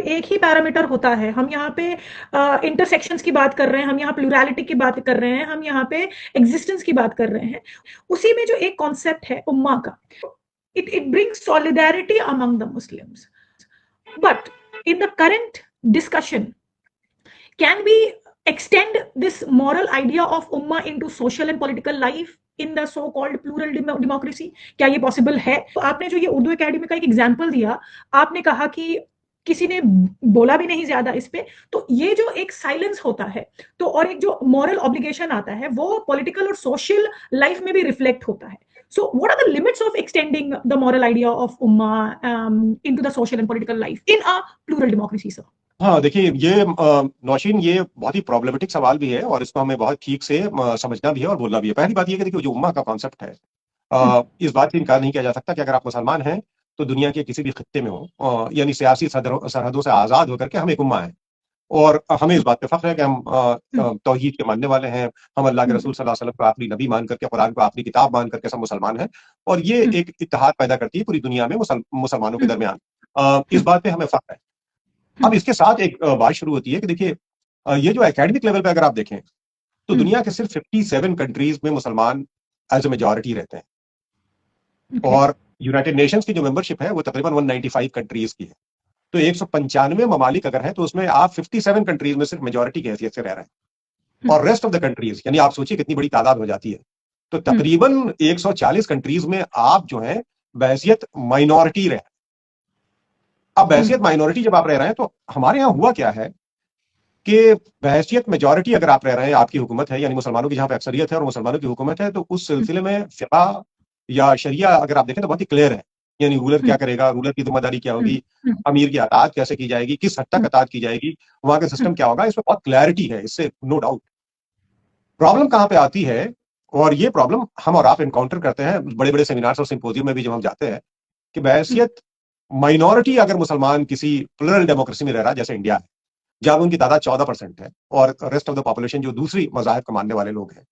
जब एक ही पैरामीटर होता है, हम यहाँ पे इंटरसेक्शंस की बात कर रहे हैं, हम यहाँ प्लूरैलिटी की बात कर रहे हैं, हम यहाँ पे एग्जिस्टेंस की बात कर रहे हैं, उसी में जो एक कॉन्सेप्ट है उम्मा का, it brings solidarity among the Muslims. But in the current discussion, can we extend this moral idea of ummah into social and political life in the so called plural democracy? क्या ये possible है? तो आपने जो ये Urdu academy का एक example दिया, आपने कहा कि किसी ने बोला भी नहीं ज्यादा इस पे, तो ये जो एक साइलेंस होता है, तो और एक जो मॉरल ऑब्लिगेशन आता है, वो पॉलिटिकल और सोशल लाइफ में भी रिफ्लेक्ट होता है. So, what are the limits of extending the moral idea of ummah into the social and political life in a plural democracy, sir? हाँ, देखिए ये नौशीन, ये बहुत ही प्रॉब्लमेटिक सवाल भी है और इसको हमें बहुत ठीक से समझना भी है और बोलना भी है। पहली बात ये कि देखिए जो उम्मा का कॉन्सेप्ट है, इस बात से इनकार नहीं किया जा सकता कि अगर आप मुसलमान हैं तो दुनिया के किसी भी खित्ते में हो, यानी सियासी सरहदों से आज़ाद होकर के हम एक उम्मा है और हमें इस बात पे फख्र है कि हम तौहीद के मानने वाले हैं। हम अल्लाह के रसूल सल्लल्लाहु अलैहि वसल्लम को आखिरी नबी मान करके, कुरान को आखिरी किताब मान करके सब मुसलमान हैं और ये एक इत्तेहाद पैदा करती है पूरी दुनिया में मुसलमानों के दरमियान। इस बात पे हमें फख्र है। अब इसके साथ एक बात शुरू होती है कि देखिए ये जो एकेडमिक लेवल पे अगर आप देखें तो दुनिया के सिर्फ 57 कंट्रीज में मुसलमान एज ए मेजॉरिटी रहते हैं और यूनाइटेड नेशंस की जो मेंबरशिप है वो तकरीबन 195 कंट्रीज की है। तो 195 ममालिक अगर है तो उसमें आप 57 कंट्रीज में सिर्फ मेजॉरिटी की हैसियत से रह रहे हैं और रेस्ट ऑफ द कंट्रीज, यानी आप सोचिए कितनी बड़ी तादाद हो जाती है। तो तकरीबन 140 कंट्रीज में आप जो है बहैसियत माइनॉरिटी रहे। अब बहैसियत माइनॉरिटी जब आप रह रहे हैं तो हमारे यहाँ हुआ क्या है कि बहैसियत मेजॉरिटी अगर आप रह रहे हैं, आपकी हुकूमत है, यानी मुसलमानों की जहां पे अक्सरियत है और मुसलमानों की हुकूमत है, तो उस सिलसिले में फिक़ा या शरिया अगर आप देखें तो बहुत ही क्लियर है। यानी रूलर क्या करेगा, रूलर की जिम्मेदारी क्या होगी, अमीर की अताअत कैसे की जाएगी, किस हद तक अताअत की जाएगी, वहां का सिस्टम क्या होगा, इसमें बहुत क्लैरिटी है, इससे नो डाउट। प्रॉब्लम कहां पे आती है, और ये प्रॉब्लम हम और आप इनकाउंटर करते हैं बड़े बड़े सेमिनार्स और सिंपोजियम में भी जब हम जाते हैं, कि बहैसियत माइनॉरिटी अगर मुसलमान किसी प्लूरल डेमोक्रेसी में रह रहा है जैसे इंडिया है, जहां उनकी तादाद 14% है और रेस्ट ऑफ द पॉपुलेशन जो दूसरी मज़ाहिब को मानने वाले लोग हैं,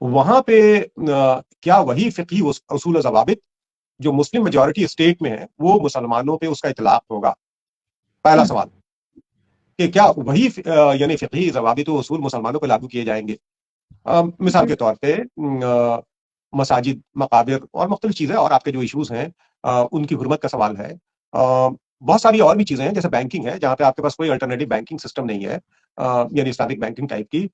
वहां पे क्या वही फिक़ही उसूल ज़वाबित जो मुस्लिम मेजॉरिटी स्टेट में है वो मुसलमानों पे उसका इतलाक होगा? पहला सवाल कि क्या वही यानी फिक़ही ज़वाबित व उसूल मुसलमानों पे लागू किए जाएंगे? मिसाल के तौर पे मसाजिद, मकाबिर और मुख्तलिफ चीजें और आपके जो इश्यूज हैं उनकी हुर्मत का सवाल है। बहुत सारी और भी चीजें हैं जैसे बैंकिंग है, जहां पे आपके पास कोई अल्टरनेटिव बैंकिंग सिस्टम नहीं है, यानी इस्लामिक बैंकिंग टाइप की।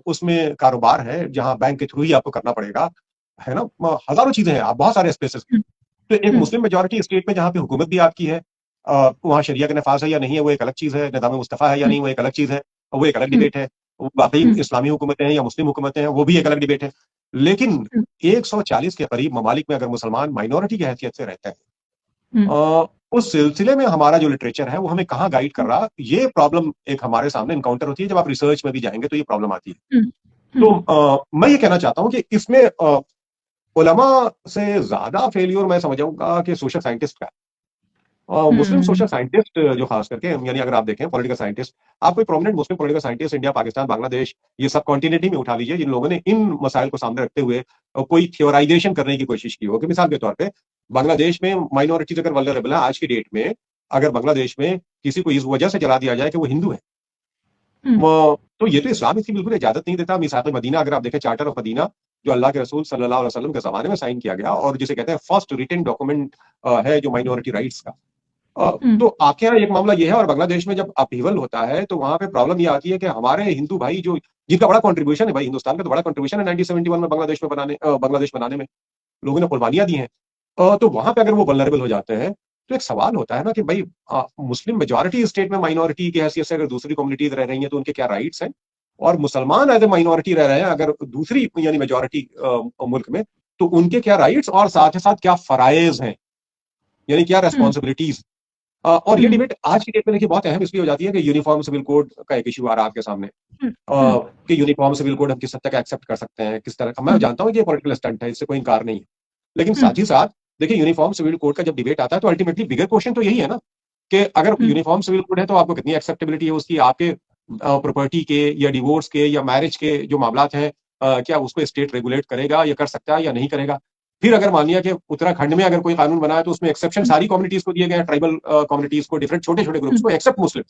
उसमें कारोबार है जहां बैंक के थ्रू ही आपको करना पड़ेगा, है ना। हजारों चीजें हैं, आप बहुत सारे स्पेसेस। तो एक मुस्लिम मेजॉरिटी स्टेट में जहां पे हुकूमत भी आपकी है, वहां शरिया का नफाज है या नहीं है वो एक अलग चीज है, निज़ाम मुस्तफ़ा है या नहीं वो एक अलग चीज है, वो एक अलग डिबेट है। वाकई इस्लामी हुकूमतें हैं या मुस्लिम हुकूमतें हैं वो भी एक अलग डिबेट है। लेकिन 140 के करीब ममालिक में अगर मुसलमान माइनॉरिटी की हैसियत से रहते हैं, उस सिलसिले में हमारा जो लिटरेचर है वो हमें कहाँ गाइड कर रहा, ये प्रॉब्लम एक हमारे सामने इनकाउंटर होती है। जब आप रिसर्च में भी जाएंगे तो ये प्रॉब्लम आती है। तो मैं ये कहना चाहता हूँ कि इसमें उलमा से ज्यादा फेलियर मैं समझाऊंगा कि सोशल साइंटिस्ट का। मुस्लिम सोशल साइंटिस्ट जो खास करके, यानी अगर आप देखें पॉलिटिकल साइंटिस्ट, आप कोई प्रोमिनेंट मुस्लिम political scientist India, Pakistan, Bangladesh, ये सब कॉन्टिनेंट ही में उठा लीजिए जिन लोगों ने इन मसाइल को सामने रखते हुए कोई थियोराइजेशन करने की कोशिश की हो। कि मिसाल के तौर पे बांग्लादेश में माइनॉरिटीज अगर वल्नरेबल है आज की डेट में, अगर बांग्लादेश में किसी को इस वजह से जला दिया जाए कि वो हिंदू है, तो ये तो इस्लाम इसकी बिल्कुल इजाजत नहीं देता। मिसाक मदीना अगर आप देखें, चार्टर ऑफ मदीना जो अल्लाह के रसूल सल्लल्लाहु अलैहि वसल्लम के जमाने में साइन किया गया और जिसे कहते हैं फर्स्ट रिटन डॉक्यूमेंट है जो माइनॉरिटी राइट्स का। तो आपके यहाँ एक मामला ये है और बांग्लादेश में जब अपहीवल होता है तो वहां पे प्रॉब्लम ये आती है कि हमारे हिंदू भाई जो जिनका बड़ा कंट्रीब्यूशन है, भाई हिंदुस्तान का तो बड़ा कंट्रीब्यूशन है 1971 में बांग्लादेश बनाने में लोगों ने कुर्बानियां दी हैं, तो वहां पे अगर वो वल्नरेबल हो जाते हैं तो एक सवाल होता है ना कि भाई मुस्लिम मेजॉरिटी स्टेट में माइनॉरिटी की हैसियत से अगर दूसरी कम्युनिटीज रह रही हैं तो उनके क्या राइट्स हैं, और मुसलमान एज ए माइनॉरिटी रह रहे हैं अगर दूसरी यानी मेजॉरिटी मुल्क में, तो उनके क्या राइट्स और साथ ही साथ क्या फराइज हैं, यानी क्या रेस्पॉन्सिबिलिटीज। और ये डिबेट आज की डेट में देखिए बहुत अहम इसलिए हो जाती है कि यूनिफॉर्म सिविल कोड का एक इशू आ रहा है आपके सामने, कि यूनिफॉर्म सिविल कोड हम किस हद तक एक्सेप्ट कर सकते हैं, किस तरह का। मैं जानता हूं कि ये पॉलिटिकल स्टंट है, इससे कोई इनकार नहीं है, लेकिन साथ ही साथ देखिए यूनिफॉर्म सिविल कोड का जब डिबेट आता है तो अल्टीमेटली बिगर क्वेश्चन तो यही है ना कि अगर यूनिफॉर्म सिविल कोड है तो आपको कितनी एक्सेप्टेबिलिटी है उसकी, आपके प्रॉपर्टी के या डिवोर्स के या मैरिज के जो मामला हैं, क्या उसको स्टेट रेगुलेट करेगा या कर सकता है या नहीं करेगा। फिर अगर मान लिया कि उत्तराखंड में अगर कोई कानून बना है तो उसमें एक्सेप्शन सारी कम्युनिटीज को दिए गए हैं, ट्राइबल कम्युनिटीज को, डिफरेंट छोटे छोटे ग्रुप्स को, एक्सेप्ट मुस्लिम,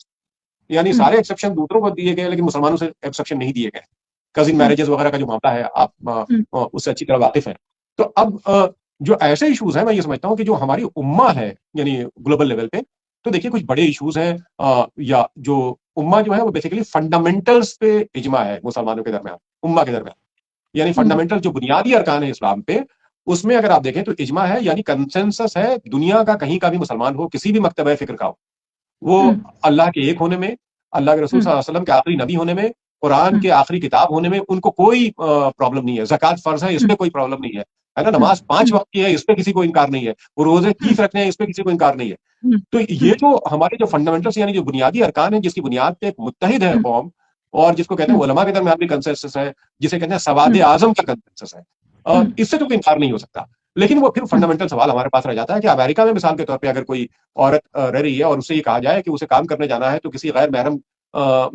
यानी सारे एक्सेप्शन दूसरों को दिए गए लेकिन मुसलमानों से एक्सेप्शन नहीं दिए गए। कजिन मैरिजेस वगैरह का जो मामला है, आप उससे अच्छी तरह वाकिफ हैं। तो अब जो ऐसे इश्यूज हैं, मैं ये समझता हूँ कि जो हमारी उम्मा है यानी ग्लोबल लेवल पे, तो देखिए कुछ बड़े इश्यूज हैं, या जो उम्मा जो है वो बेसिकली फंडामेंटल्स पे इजमा है मुसलमानों के दरमियान, उम्मा के दरमियान, यानी फंडामेंटल जो बुनियादी अरकान है इस्लाम पे, उसमें अगर आप देखें तो इजमा है, यानी कंसेंसस है, दुनिया का कहीं का भी मुसलमान हो, किसी भी मकतबा फिक्र का हो, वो अल्लाह के एक होने में, अल्लाह के रसूल सल्लल्लाहु अलैहि वसल्लम के आखिरी नबी होने में, कुरान के आखिरी किताब होने में उनको कोई प्रॉब्लम नहीं है। ज़कात फर्ज है, इसमें कोई प्रॉब्लम नहीं है ना? नमाज 5 वक्त की है, इस पे किसी को इनकार नहीं है। वो रोजे 30 रखने हैं, इस पे किसी को इनकार नहीं है। तो ये जो हमारे जो फंडामेंटल्स यानी जो बुनियादी अरकान है, जिसकी बुनियाद पे एक मुत्तहिद है कौम, और जिसको कहते हैं उलमा के दरमियान भी कंसेंसस है, जिसे कहते हैं सवाद आजम का कंसेंसस है, इससे तो कोई इनकार नहीं हो सकता। लेकिन वो फिर फंडामेंटल सवाल हमारे पास रह जाता है कि अमेरिका में मिसाल के तौर पे अगर कोई औरत रह रही है और उससे ये कहा जाए कि उसे काम करने जाना है तो किसी गैर महरम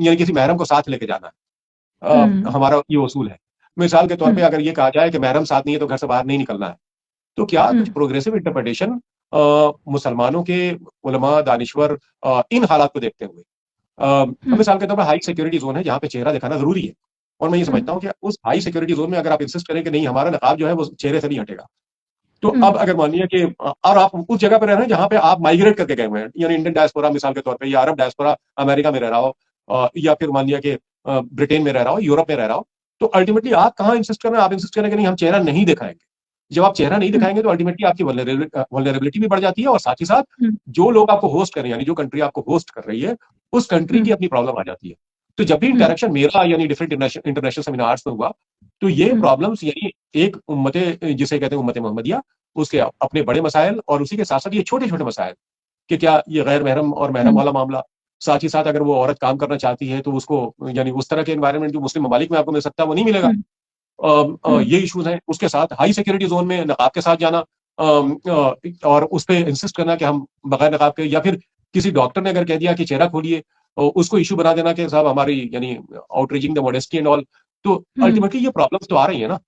यानी किसी महरम को साथ लेके जाना है, हमारा ये उसूल है। मिसाल के तौर पे अगर ये कहा जाए कि महरम साथ नहीं है तो घर से बाहर नहीं निकलना है, तो क्या कुछ प्रोग्रेसिव इंटरप्रिटेशन मुसलमानों के उलमा दानिश्वर इन हालात को देखते हुए, मिसाल के तौर पर हाई सिक्योरिटी जोन है जहाँ पे चेहरा दिखाना जरूरी है, और मैं ये समझता हूँ कि उस हाई सिक्योरिटी जोन में अगर आप इंसिस्ट करें कि नहीं हमारा नकाब जो है वो चेहरे से नहीं हटेगा, तो अब अगर मानिए कि और आप उस जगह पर रह रहे हैं जहां पे आप माइग्रेट करके गए हुए हैं, यानी इंडियन डायस्पोरा मिसाल के तौर पे, या अरब डायस्पोरा अमेरिका में रह रहा हो, या फिर मान लिया कि ब्रिटेन में रह रहा हो, यूरोप में रह रहा हो, तो अल्टीमेटली आप कहाँ इंसिस्ट कर रहे हैं? आप इंसिस्ट करें कि नहीं हम चेहरा नहीं दिखाएंगे। जब आप चेहरा नहीं दिखाएंगे तो अल्टीमेटली आपकी वल्नरेबिलिटी भी बढ़ जाती है, और साथ ही साथ जो लोग आपको होस्ट कर रहे हैं, यानी जो कंट्री आपको होस्ट कर रही है, उस कंट्री की अपनी प्रॉब्लम आ जाती है। तो जब भी इंटरेक्शन मेरा यानी डिफरेंट इंटरनेशनल सेमिनार्स में हुआ, तो ये प्रॉब्लम्स यानी एक उम्मते जिसे कहते हैं उम्मत मोहम्मदिया, उसके अपने बड़े मसाइल और उसी के साथ साथ ये छोटे छोटे मसाइल कि क्या ये गैर महरम और महरम वाला मामला, साथ ही साथ अगर वो औरत काम करना चाहती है तो उसको यानी उस तरह के एनवायरनमेंट जो मुस्लिम ममालिक में आपको मिल सकता है वो नहीं मिलेगा। ये इश्यूज हैं। उसके साथ हाई सिक्योरिटी जोन में नकाब के साथ जाना, और उस पर इंसिस्ट करना कि हम बगैर नकाब के, या फिर किसी डॉक्टर ने अगर कह दिया कि चेहरा खोलिए, उसको इश्यू बना देना कि साहब हमारी यानी आउटरीचिंग द मॉडेस्टी एंड ऑल। तो अल्टीमेटली ये प्रॉब्लम्स तो आ रही है ना।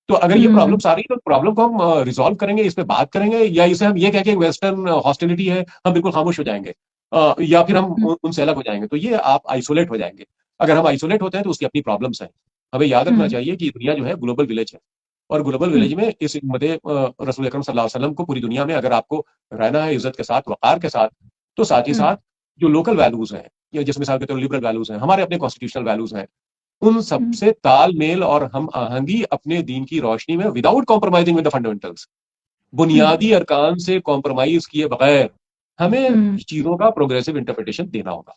तो अगर ये प्रॉब्लम्स आ रही है तो प्रॉब्लम को हम रिजॉल्व करेंगे, इस पे बात करेंगे, या इसे हम ये कह के वेस्टर्न हॉस्टिलिटी है हम बिल्कुल खामोश हो जाएंगे, या फिर हम उनसे अलग हो जाएंगे, तो ये आप आइसोलेट हो जाएंगे। अगर हम आइसोलेट होते हैं तो उसकी अपनी प्रॉब्लम्स हैं। हमें याद रखना चाहिए कि दुनिया जो है ग्लोबल विलेज है, और ग्लोबल विलेज में इस उम्मत रसूल अकरम सल्लल्लाहु अलैहि वसल्लम को पूरी दुनिया में अगर आपको रहना है इज्जत के साथ, वकार के साथ, तो साथ ही साथ जो लोकल वैल्यूज हैं, या जिस मिसाल के तौर लिबरल वैल्यूज हैं, हमारे अपने कॉन्स्टिट्यूशनल वैल्यूज हैं, उन सबसे तालमेल और हम आहंगी अपने दीन की रोशनी में without compromising with the fundamentals, बुनियादी अरकान से कॉम्प्रोमाइज किए बगैर हमें चीजों का प्रोग्रेसिव इंटरप्रिटेशन देना होगा।